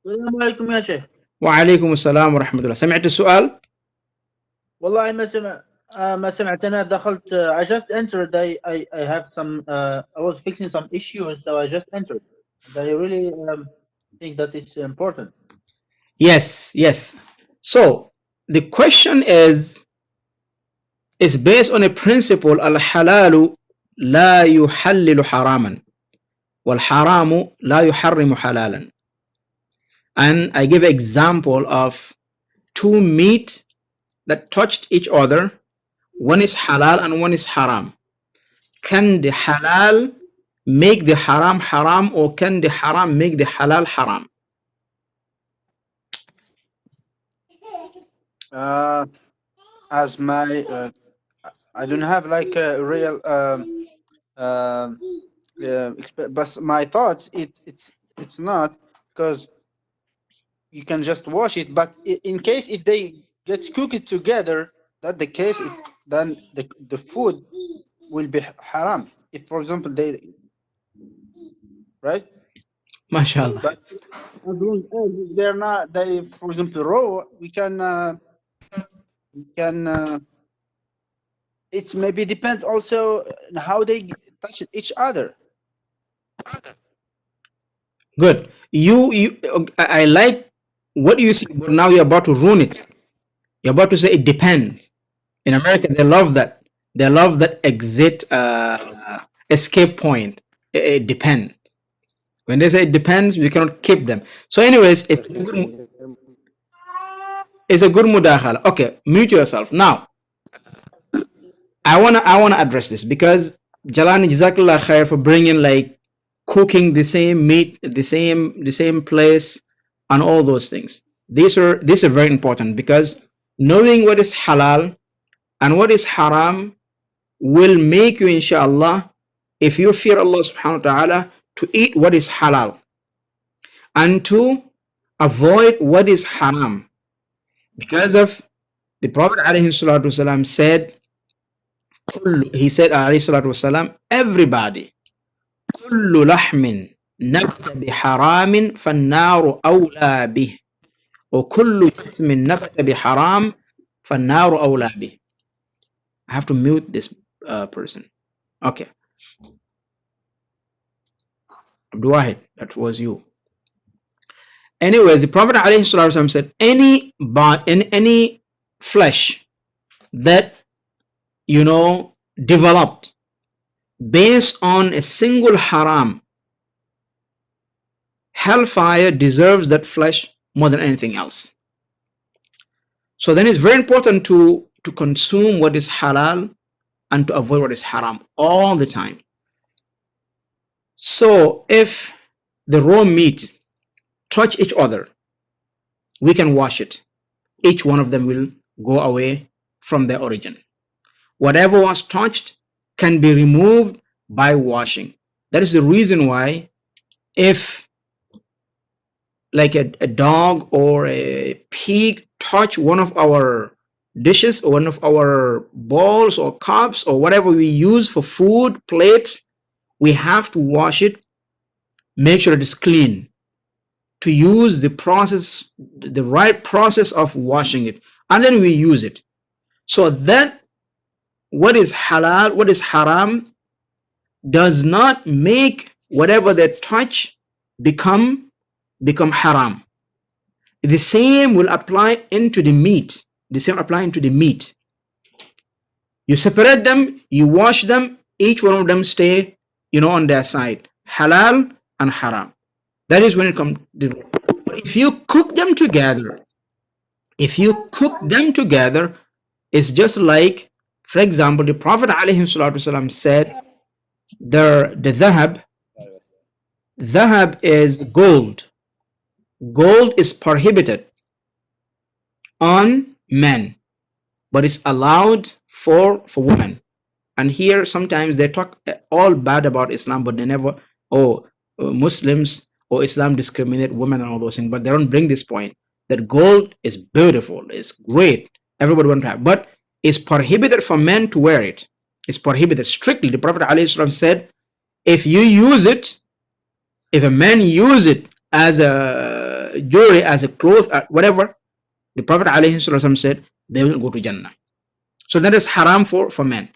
السلام عليكم يا شيخ. وعليكم السلام ورحمة الله. سمعت السؤال؟ والله ما سمعت. أنا دخلت. I just entered. I have some. I was fixing some issues, so I just entered. And I really think that is important. Yes, yes. So the question is based on a principle: al-halalu la yuhallilu haraman, wal-haramu la yuharrimu halalan. And I give an example of two meat that touched each other. One is halal and one is haram. Can the halal make the haram haram, or can the haram make the halal haram? As my I don't have like a real but my thoughts it's not, because you can just wash it, but in case if they get cooked together, that the case then the food will be haram. If for example they, right? MashaAllah. But as long as they're not, they for example raw, we can it maybe depends also on how they touch each other. Good. I like what you say, but now you're about to ruin it. You're about to say it depends. In America, they love that. They love that escape point. It depends. When they say it depends, we cannot keep them. So, anyways, it's a good mudakhala. Okay, mute yourself. Now, I wanna address this because Jalani Jazakallah khair for bringing like cooking the same meat, the same place, and all those things. These are very important because knowing what is halal and what is haram will make you, inshallah, if you fear Allah subhanahu wa ta'ala, to eat what is halal and to avoid what is haram. Because of the Prophet alayhi salatu wasalam said, he said alayhi salatu wasalam, everybody, kullu lahmin nabta biharamin fannaru awla bih, or kullu jismin nabta biharam fannaru awla bih. I have to mute this person. Okay. Abdul Wahid, that was you. Anyways, the Prophet ﷺ said, any flesh that developed based on a single haram, hellfire deserves that flesh more than anything else. So then it's very important to consume what is halal and to avoid what is haram all the time. So if the raw meat touch each other, we can wash it. Each one of them will go away from their origin. Whatever was touched can be removed by washing. That is the reason why if like a dog or a pig touch one of our dishes or one of our bowls or cups or whatever we use for food, plates, we have to wash it, make sure it is clean, to use the right process of washing it, and then we use it. So that what is halal, what is haram, does not make whatever they touch become haram. The same will apply into the meat. The same apply into the meat. You separate them, you wash them, each one of them stay, on their side, halal and haram. That is when it comes to. But if you cook them together, it's just like, for example, the Prophet ﷺ said, the dhahab, Dhahab is gold. Gold is prohibited on men, but it's allowed for women. And here sometimes they talk all bad about Islam, but they never, Muslims or Islam discriminate women and all those things, but they don't bring this point that gold is beautiful, it's great, everybody want to have, but it's prohibited for men to wear it. It's prohibited strictly. The Prophet ﷺ said, if you use it, if a man use it as a jewelry, as a cloth, whatever, the Prophet ﷺ said they will go to Jannah. So that is haram for men.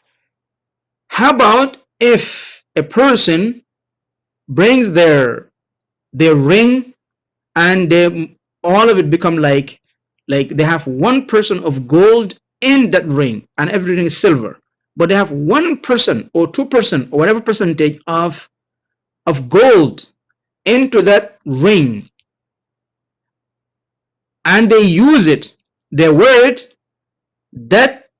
How about if a person brings their ring and all of it become like they have 1% of gold in that ring and everything is silver, but they have 1% or 2% or whatever percentage of gold into that ring, and they use it, they wear it, that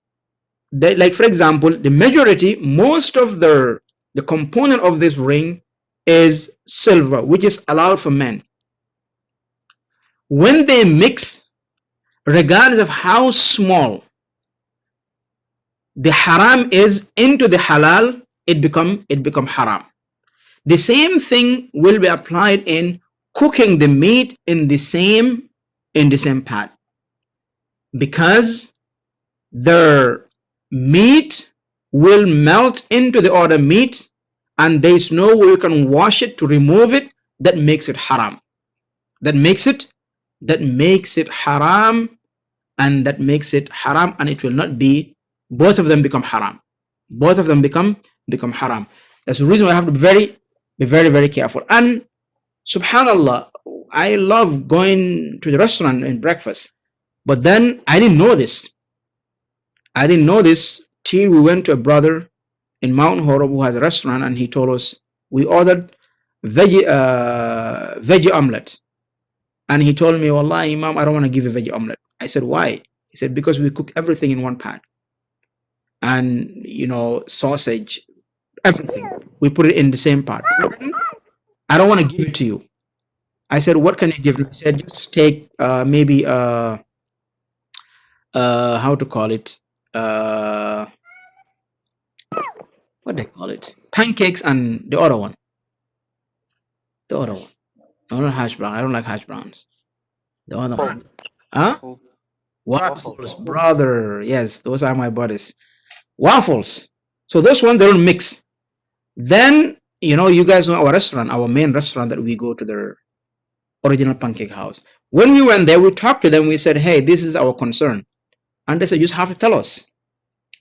they, like for example, the majority, most of the component of this ring is silver, which is allowed for men. When they mix, regardless of how small the haram is into the halal, it become haram. The same thing will be applied in cooking the meat in the same pot, because the meat will melt into the other meat and there is no way you can wash it to remove it. That makes it haram. That makes it haram, and and it will not be, both of them become haram. Both of them become haram. That's the reason I have to be very, very careful. And subhanallah, I love going to the restaurant and breakfast, but then I didn't know this till we went to a brother in Mount Horeb who has a restaurant, and he told us we ordered veggie omelette, and he told me, wallahi Imam, I don't want to give a veggie omelette. I said, why? He said, because we cook everything in one pan, and sausage, everything, we put it in the same pot. I don't want to give it to you. I said, what can you give me? He said, just take maybe how to call it, what they call it, pancakes, and the other one. No, not hash brown. I don't like hash browns. The other one. Huh? Waffles, brother. Yes, those are my buddies. Waffles. So those ones, they don't mix. Then, you guys know our restaurant, our main restaurant that we go to, the original pancake house. When we went there, we talked to them. We said, hey, this is our concern. And they said, you just have to tell us.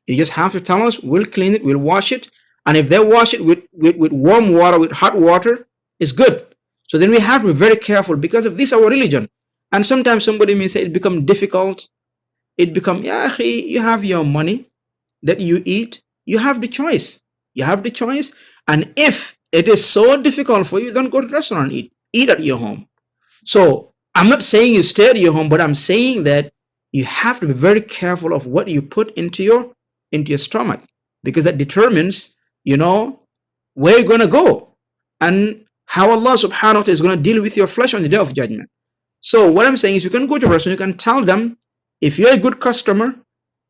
You just have to tell us. We'll clean it. We'll wash it. And if they wash it with warm water, with hot water, it's good. So then we have to be very careful, because of this, our religion. And sometimes somebody may say it become difficult. It become, yeah, you have your money that you eat. You have the choice. And if it is so difficult for you, don't go to the restaurant and eat. Eat at your home. So I'm not saying you stay at your home, but I'm saying that you have to be very careful of what you put into your stomach, because that determines, where you're going to go and how Allah subhanahu wa ta'ala is going to deal with your flesh on the day of judgment. So what I'm saying is, you can go to a restaurant, you can tell them, if you're a good customer,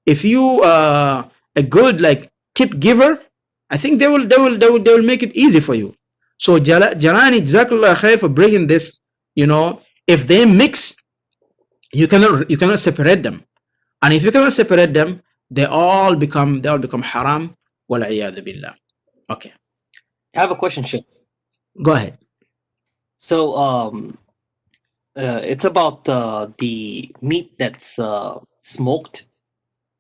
if you are a good tip giver, I think they will make it easy for you. So Jalani, Jazakallah khair for bringing this. If they mix, you cannot separate them, and if you cannot separate them, they all become haram. Wal iyadu billah. Okay. I have a question, Sheikh. Go ahead. So, it's about the meat that's smoked.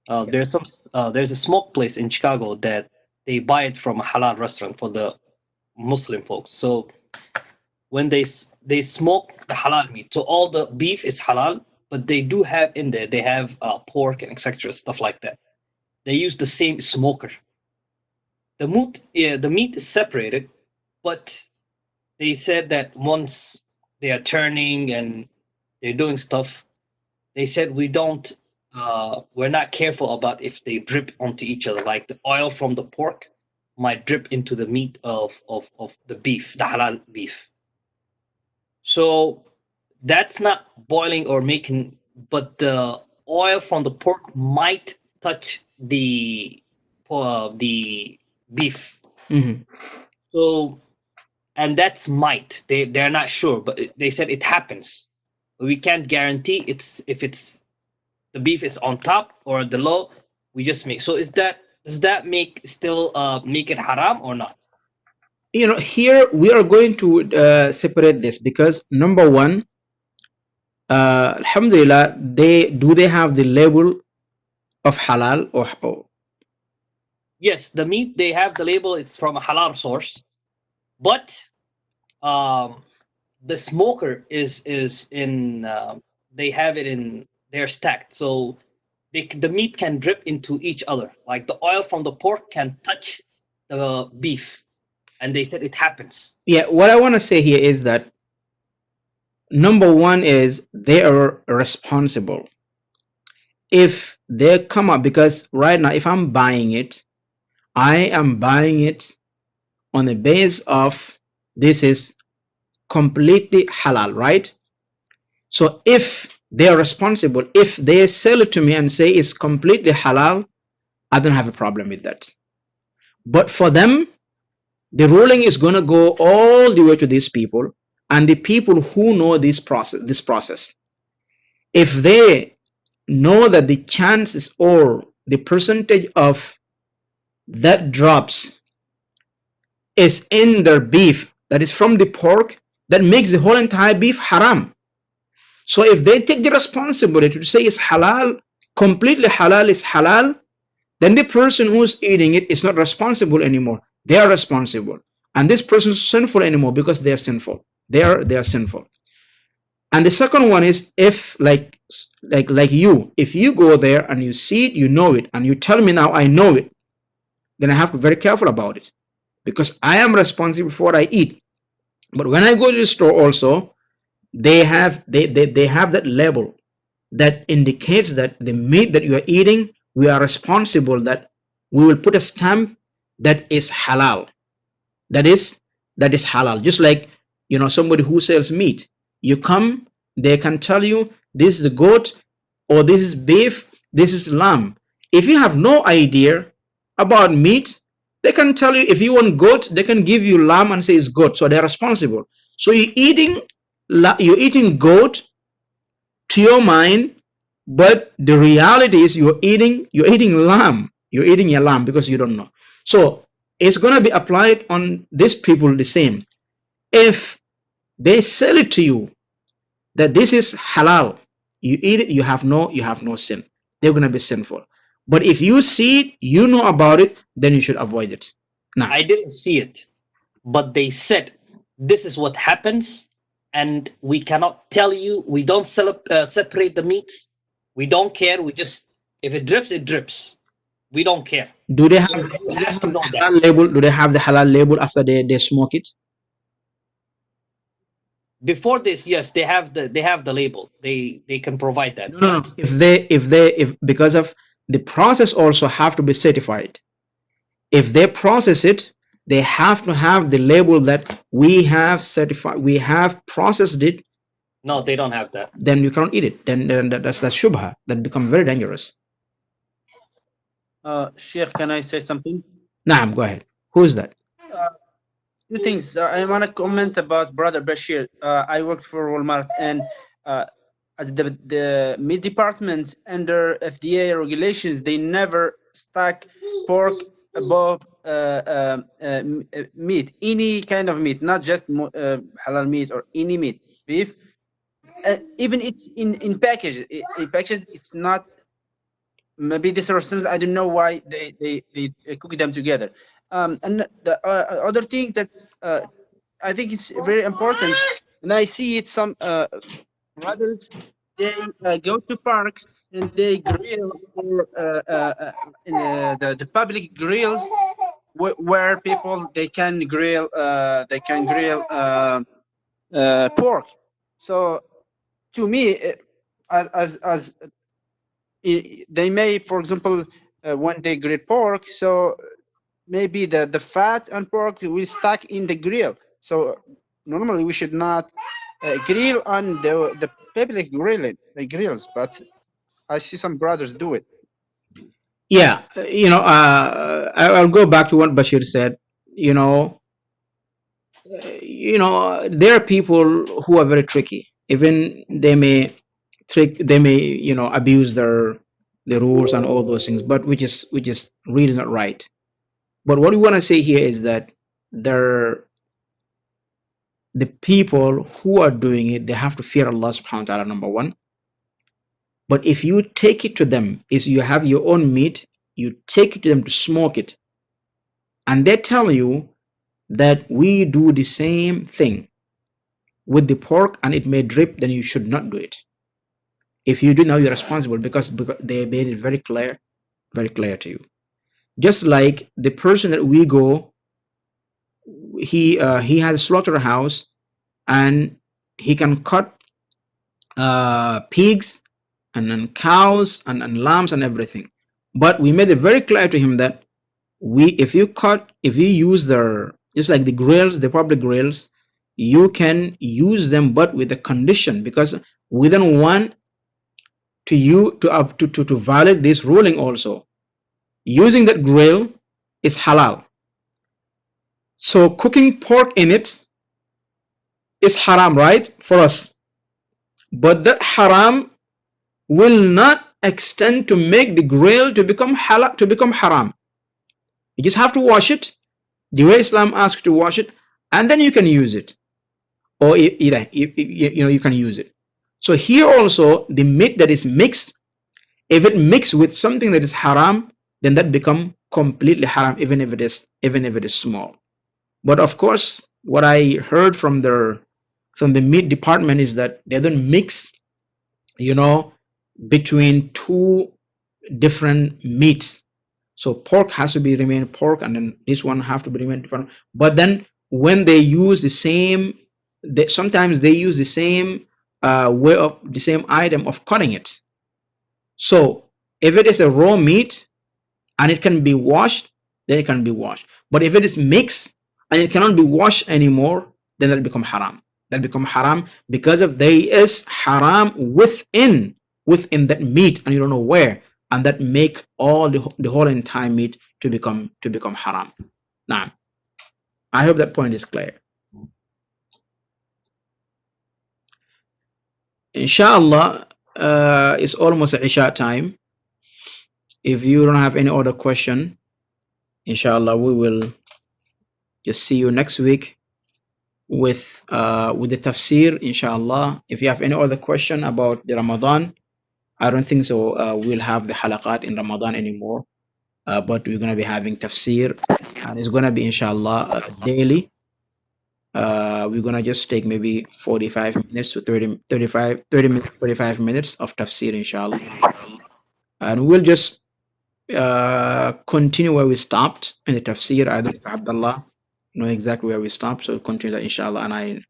Yes. There's a smoke place in Chicago that they buy it from a halal restaurant for the Muslim folks. So when they smoke the halal meat, so all the beef is halal, but they do have in there, they have pork and etc. stuff like that. They use the same smoker. The meat is separated, but they said that once they are turning and they're doing stuff, they said we're not careful about if they drip onto each other. Like the oil from the pork might drip into the meat of the beef, the halal beef. So that's not boiling or making, but the oil from the pork might touch the beef. Mhm. So, and that's might. They're not sure, but they said it happens. We can't guarantee it's if it's the beef is on top or the low. We just make. So is that does that make still make it haram or not? Here we are going to separate this because number one, alhamdulillah, they have the label of halal or Yes, the meat they have the label. It's from a halal source, but um, the smoker is in. They have it in. They're stacked, so the meat can drip into each other. Like the oil from the pork can touch the beef, and they said it happens. yeah. What I want to say here is that number one is they are responsible if they come up, because right now if I'm buying it, I am buying it on the base of this is completely halal, right? So if they are responsible, if they sell it to me and say it's completely halal, I don't have a problem with that. But for them, the ruling is going to go all the way to these people and the people who know this process. If they know that the chances or the percentage of that drops is in their beef that is from the pork, that makes the whole entire beef haram. So if they take the responsibility to say it's halal, completely halal is halal, then the person who's eating it is not responsible anymore. They are responsible. And this person is sinful anymore because they are sinful. They are sinful. And the second one is if like you, if you go there and you see it, you know it, and you tell me now I know it, then I have to be very careful about it because I am responsible for what I eat. But when I go to the store also, they have that label that indicates that the meat that you are eating, we are responsible that we will put a stamp that is halal. That is halal. Just like somebody who sells meat, you come, they can tell you this is a goat or this is beef, this is lamb. If you have no idea about meat, they can tell you if you want goat, they can give you lamb and say it's goat. So they're responsible. So you're eating goat to your mind, but the reality is you're eating lamb. You're eating a lamb because you don't know. So it's gonna be applied on these people the same. If they sell it to you that this is halal, you eat it, you have no sin. They're gonna be sinful. But if you see it, you know about it, then you should avoid it. Now, I didn't see it, but they said this is what happens, and we cannot tell you. We don't separate the meats. We don't care. We just if it drips, it drips. We don't care. do they have So do you they have have to the know that. halal label? Do they have the halal label after they smoke it? Before this, yes, they have the label. They can provide that, No, no, no. but If because of the process also have to be certified. If they process it, they have to have the label that we have certified, we have processed it. no, they don't have that. Then you cannot eat it. Then that's shubha that become very dangerous. Sheikh, can I say something? Naam, go ahead. Who is that? Uh, Two things. I want to comment about Brother Bashir. I worked for Walmart, and at the meat department under FDA regulations, they never stack pork above meat, any kind of meat, not just halal meat or any meat, beef. Even it's in package. In package, it's not. Maybe this restaurant, I don't know why they cook them together. And the other thing that's I think it's very important, and I see it some brothers, they go to parks and they grill for in the public grills where people they can grill pork. So to me, as they may, for example, when they grill pork, so maybe the fat and pork will stack in the grill. So normally we should not grill on the public grilling grills, but I see some brothers do it. Yeah, I'll go back to what Bashir said. You know, there are people who are very tricky. Even they may, abuse the rules and all those things, but which is really not right. But what we want to say here is that there the people who are doing it, they have to fear Allah subhanahu wa ta'ala, number one. But if you take it to them, is you have your own meat, you take it to them to smoke it, and they tell you that we do the same thing with the pork and it may drip, then you should not do it. If you do, now you're responsible because they made it very clear to you. Just like the person that we go, he has a slaughterhouse and he can cut pigs and then cows and lambs and everything. But we made it very clear to him that if you use just like the grills, the public grills, you can use them, but with a condition, because we don't want to violate this ruling also. Using that grill is halal. So cooking pork in it is haram, right, for us. But that haram will not extend to make the grill to become halal, to become haram. You just have to wash it the way Islam asks you to wash it, and then you can use it, or either you can use it. So here also, the meat that is mixed, if it mixed with something that is haram, then that become completely haram, even if it is small. But of course, what I heard from the meat department is that they don't mix, between two different meats. So pork has to be remain pork, and then this one have to be remain different. But then when they use the same, sometimes they use the same way of the same item of cutting it. So if it is a raw meat and it can be washed, then it can be washed. But if it is mixed and it cannot be washed anymore, then that become haram. That become haram because of there is haram within that meat, and you don't know where, and that make all the whole entire meat to become haram. Now, I hope that point is clear. Inshallah, it's almost Isha time. If you don't have any other question, inshallah, we will just see you next week with the tafsir, inshallah. If you have any other question about the Ramadan, I don't think so we'll have the halaqat in Ramadan anymore, but we're going to be having tafsir, and it's going to be inshallah daily. We're going to just take maybe 45 minutes to 30 minutes, 45 minutes of tafsir, inshallah, and we'll just continue where we stopped in the tafsir. I don't know if Abdullah know exactly where we stopped, so we'll continue that, inshallah. And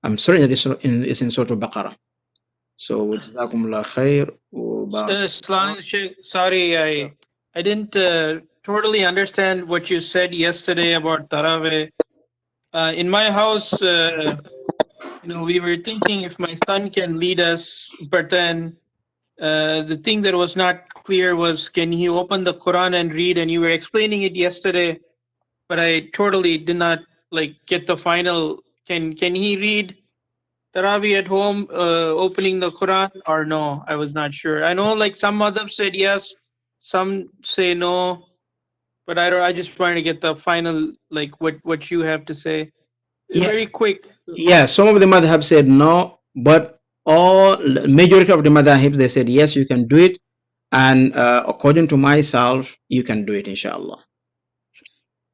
I'm certain that it's in Surah Baqarah. So jazakumullah khair. Sorry, I didn't totally understand what you said yesterday about Taraweh. In my house, we were thinking if my son can lead us, but then the thing that was not clear was, can he open the Quran and read? And you were explaining it yesterday, but I totally did not get the final. Can he read Tarawih at home, opening the Quran, or no? I was not sure. I know some others said yes, some say no, but I just wanted to get the final, what you have to say. Very quick. Yeah, some of the madhab said no, but majority of the madhabs, they said yes, you can do it, and according to myself, you can do it, inshallah.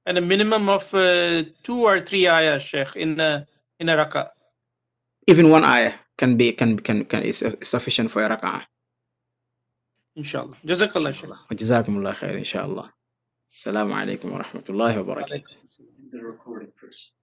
And a minimum of 2 or 3 ayahs, Sheikh, in a rak'ah. Even one ayah can is sufficient for a rak'ah. Inshallah. Jazakallah, Sheikh. Jazakumullah khair, inshallah. Assalamu alaikum wa rahmatullahi wa barakatuh. The recording first.